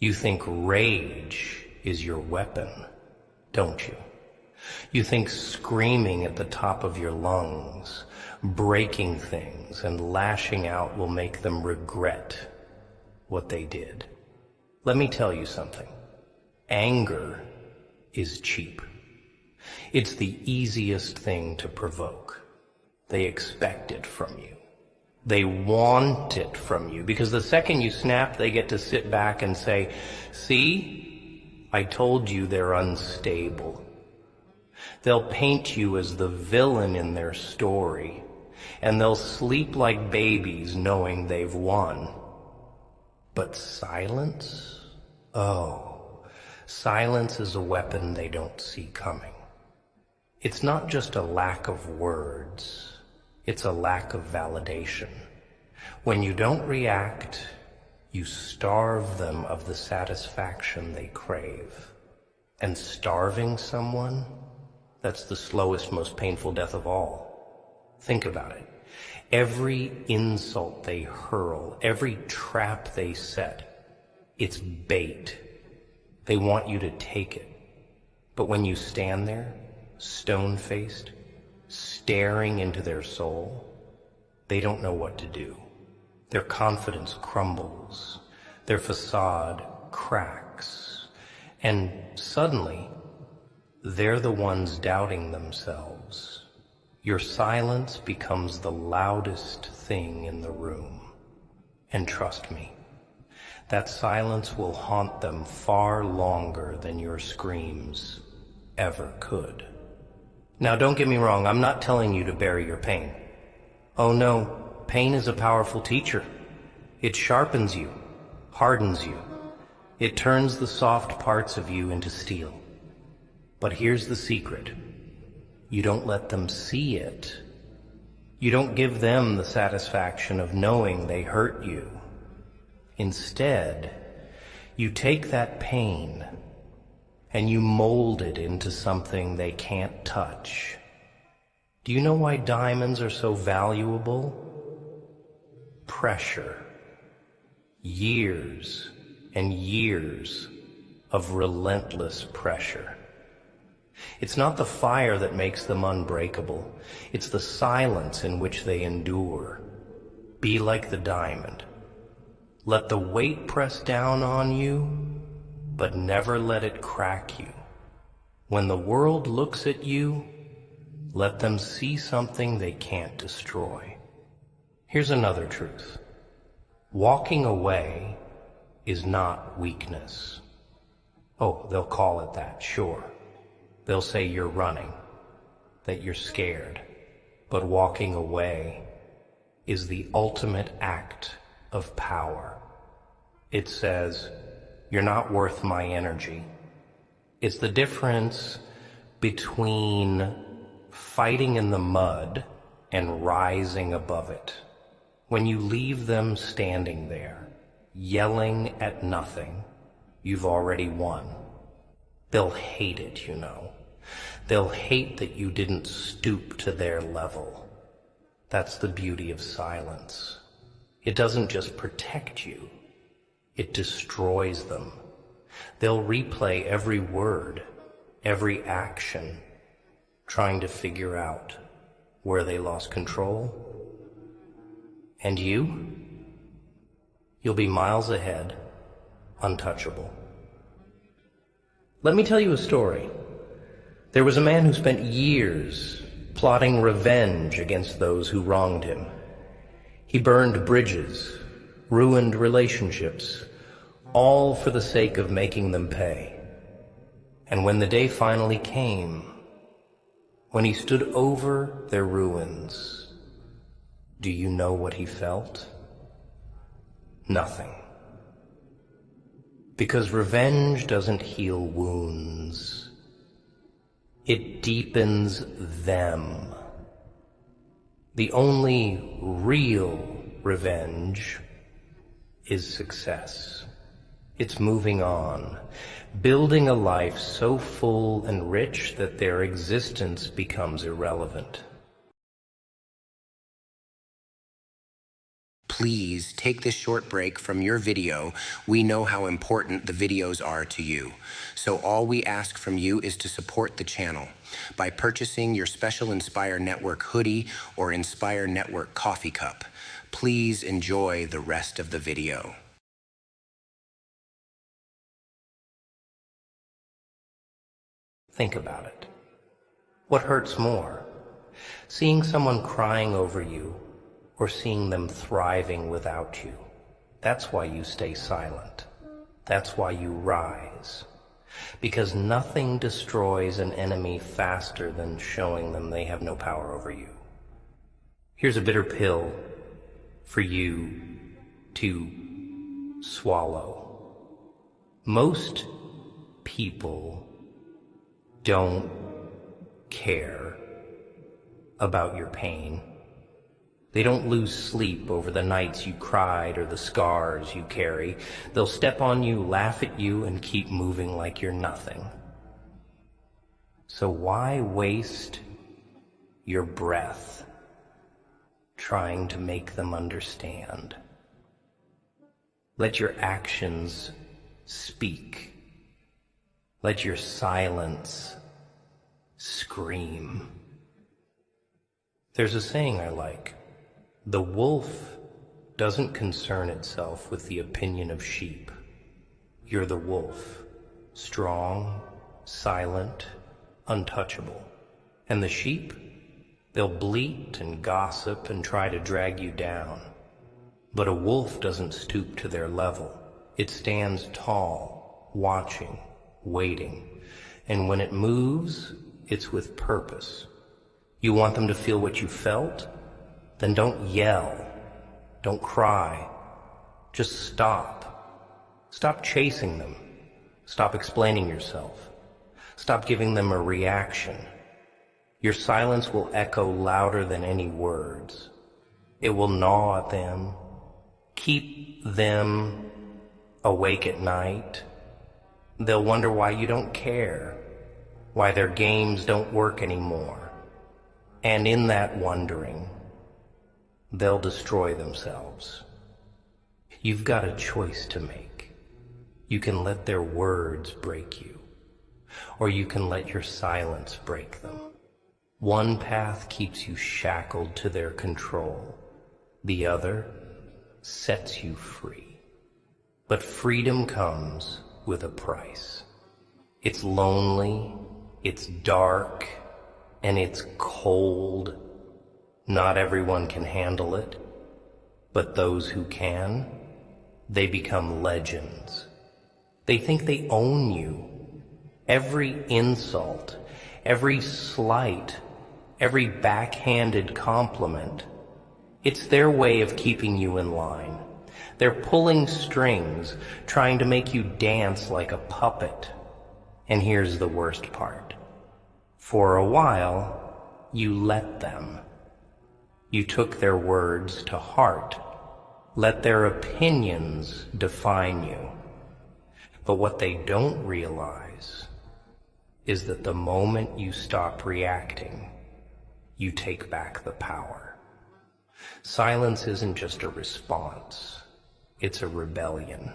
You think rage is your weapon, don't you? You think screaming at the top of your lungs, breaking things and lashing out will make them regret what they did. Let me tell you something. Anger is cheap. It's the easiest thing to provoke. They expect it from you. They want it from you, because the second you snap, they get to sit back and say, "See, I told you they're unstable." They'll paint you as the villain in their story, and they'll sleep like babies knowing they've won. But silence? Oh, silence is a weapon they don't see coming. It's not just a lack of words. It's a lack of validation. When you don't react, you starve them of the satisfaction they crave. And starving someone, that's the slowest, most painful death of all. Think about it. Every insult they hurl, every trap they set, it's bait. They want you to take it. But when you stand there, stone-faced, staring into their soul, they don't know what to do. Their confidence crumbles, their facade cracks, and suddenly, they're the ones doubting themselves. Your silence becomes the loudest thing in the room. And trust me, that silence will haunt them far longer than your screams ever could. Now, don't get me wrong, I'm not telling you to bury your pain. Oh no, pain is a powerful teacher. It sharpens you, hardens you. It turns the soft parts of you into steel. But here's the secret. You don't let them see it. You don't give them the satisfaction of knowing they hurt you. Instead, you take that pain and you mold it into something they can't touch. Do you know why diamonds are so valuable? Pressure. Years and years of relentless pressure. It's not the fire that makes them unbreakable. It's the silence in which they endure. Be like the diamond. Let the weight press down on you, but never let it crack you. When the world looks at you, let them see something they can't destroy. Here's another truth. Walking away is not weakness. Oh, they'll call it that, sure. They'll say you're running, that you're scared. But walking away is the ultimate act of power. It says, you're not worth my energy. It's the difference between fighting in the mud and rising above it. When you leave them standing there, yelling at nothing, you've already won. They'll hate it, you know. They'll hate that you didn't stoop to their level. That's the beauty of silence. It doesn't just protect you. It destroys them. They'll replay every word, every action, trying to figure out where they lost control. And you'll be miles ahead, untouchable. Let me tell you a story. There was a man who spent years plotting revenge against those who wronged him. He burned bridges, ruined relationships, all for the sake of making them pay. And when the day finally came, when he stood over their ruins, do you know what he felt? Nothing. Because revenge doesn't heal wounds. It deepens them. The only real revenge is success. It's moving on, building a life so full and rich that their existence becomes irrelevant. please take this short break from your video. We know how important the videos are to you. So all we ask from you is to support the channel by purchasing your special Inspire Network hoodie or Inspire Network coffee cup. Please enjoy the rest of the video. Think about it. What hurts more? Seeing someone crying over you or seeing them thriving without you? That's why you stay silent. That's why you rise. Because nothing destroys an enemy faster than showing them they have no power over you. Here's a bitter pill for you to swallow. Most people don't care about your pain. They don't lose sleep over the nights you cried or the scars you carry. They'll step on you, laugh at you, and keep moving like you're nothing. So why waste your breath trying to make them understand? Let your actions speak. Let your silence scream. There's a saying I like. The wolf doesn't concern itself with the opinion of sheep. You're the wolf, strong, silent, untouchable. And the sheep, they'll bleat and gossip and try to drag you down. But a wolf doesn't stoop to their level. It stands tall, watching, waiting. And when it moves, it's with purpose. You want them to feel what you felt? Then don't yell. Don't cry. Just stop. Stop chasing them. Stop explaining yourself. Stop giving them a reaction. Your silence will echo louder than any words. It will gnaw at them, keep them awake at night. They'll wonder why you don't care, why their games don't work anymore. And in that wondering, they'll destroy themselves. You've got a choice to make. You can let their words break you, or you can let your silence break them. One path keeps you shackled to their control. The other sets you free. But freedom comes with a price. It's lonely, it's dark, and it's cold. Not everyone can handle it, but those who can, they become legends. They think they own you. Every insult, every slight, every backhanded compliment, it's their way of keeping you in line. They're pulling strings, trying to make you dance like a puppet. And here's the worst part. For a while, you let them. You took their words to heart. Let their opinions define you. But what they don't realize is that the moment you stop reacting, you take back the power. Silence isn't just a response. It's a rebellion.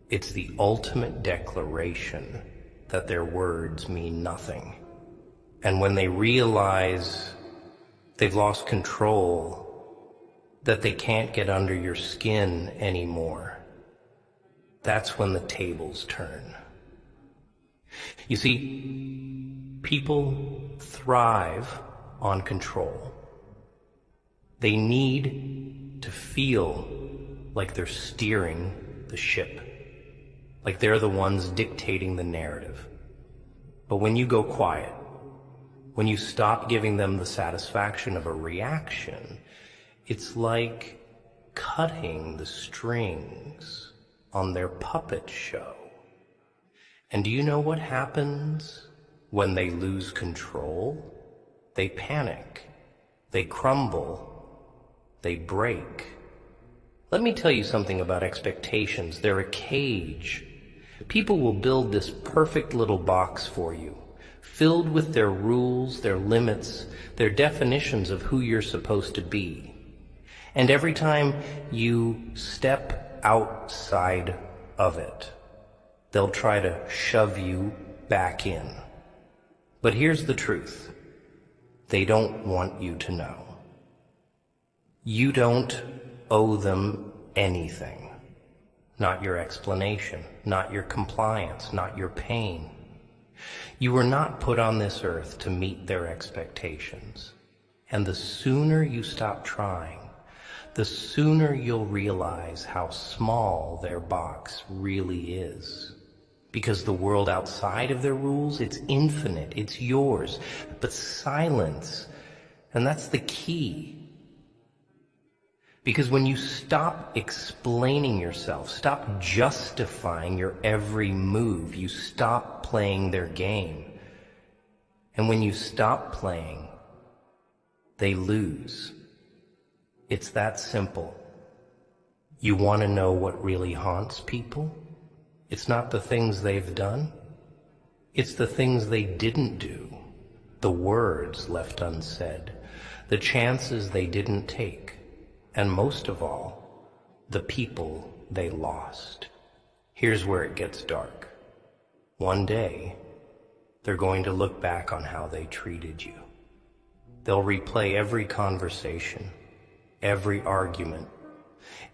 It's the ultimate declaration that their words mean nothing. And when they realize they've lost control, that they can't get under your skin anymore, that's when the tables turn. You see, people thrive on control. They need to feel like they're steering the ship, like they're the ones dictating the narrative. But when you go quiet, when you stop giving them the satisfaction of a reaction, it's like cutting the strings on their puppet show. And do you know what happens when they lose control? They panic, they crumble, they break. Let me tell you something about expectations. They're a cage. People will build this perfect little box for you, filled with their rules, their limits, their definitions of who you're supposed to be. And every time you step outside of it, they'll try to shove you back in. But here's the truth. They don't want you to know. You don't owe them anything. Not your explanation, not your compliance, not your pain. You were not put on this earth to meet their expectations. And the sooner you stop trying, the sooner you'll realize how small their box really is. Because the world outside of their rules, it's infinite, it's yours. But silence, and that's the key. Because when you stop explaining yourself, stop justifying your every move, you stop playing their game. And when you stop playing, they lose. It's that simple. You want to know what really haunts people? It's not the things they've done. It's the things they didn't do, the words left unsaid, the chances they didn't take. And most of all, the people they lost. Here's where it gets dark. One day, they're going to look back on how they treated you. They'll replay every conversation, every argument,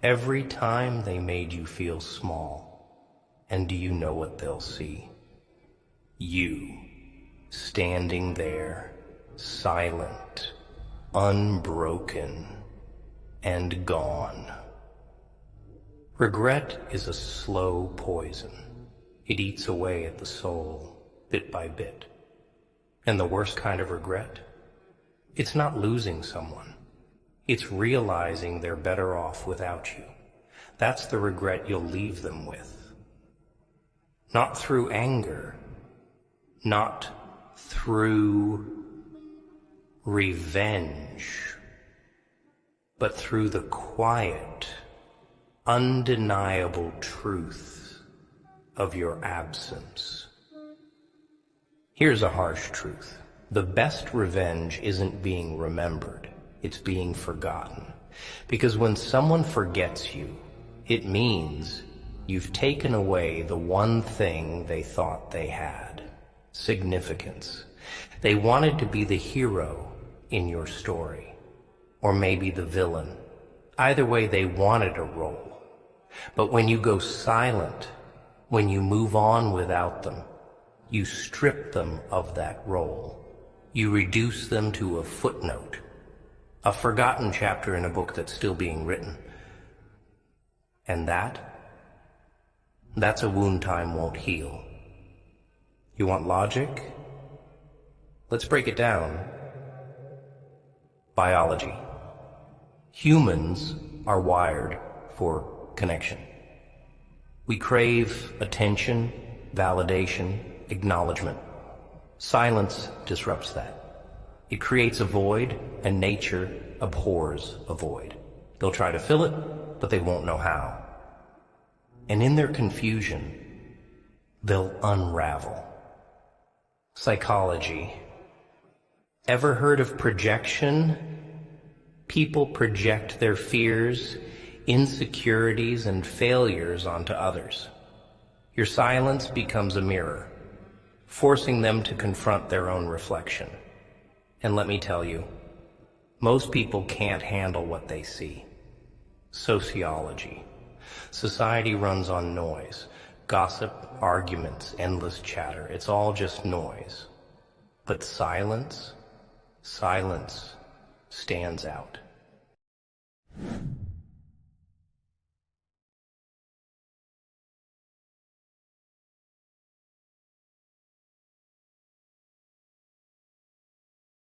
every time they made you feel small. And do you know what they'll see? You, standing there, silent, unbroken, and gone. Regret is a slow poison. It eats away at the soul, bit by bit. And the worst kind of regret? It's not losing someone. It's realizing they're better off without you. That's the regret you'll leave them with. Not through anger, not through revenge, but through the quiet, undeniable truth of your absence. Here's a harsh truth. The best revenge isn't being remembered, it's being forgotten. Because when someone forgets you, it means you've taken away the one thing they thought they had: significance. They wanted to be the hero in your story. Or maybe the villain. Either way, they wanted a role. But when you go silent, when you move on without them, you strip them of that role. You reduce them to a footnote, a forgotten chapter in a book that's still being written. And that's a wound time won't heal. You want logic? Let's break it down. Biology. Humans are wired for connection. We crave attention, validation, acknowledgement. Silence disrupts that. It creates a void, and nature abhors a void. They'll try to fill it, but they won't know how. And in their confusion, they'll unravel. Psychology. Ever heard of projection? People project their fears, insecurities, and failures onto others. Your silence becomes a mirror, forcing them to confront their own reflection. And let me tell you, most people can't handle what they see. Sociology. Society runs on noise, gossip, arguments, endless chatter. It's all just noise. But silence stands out.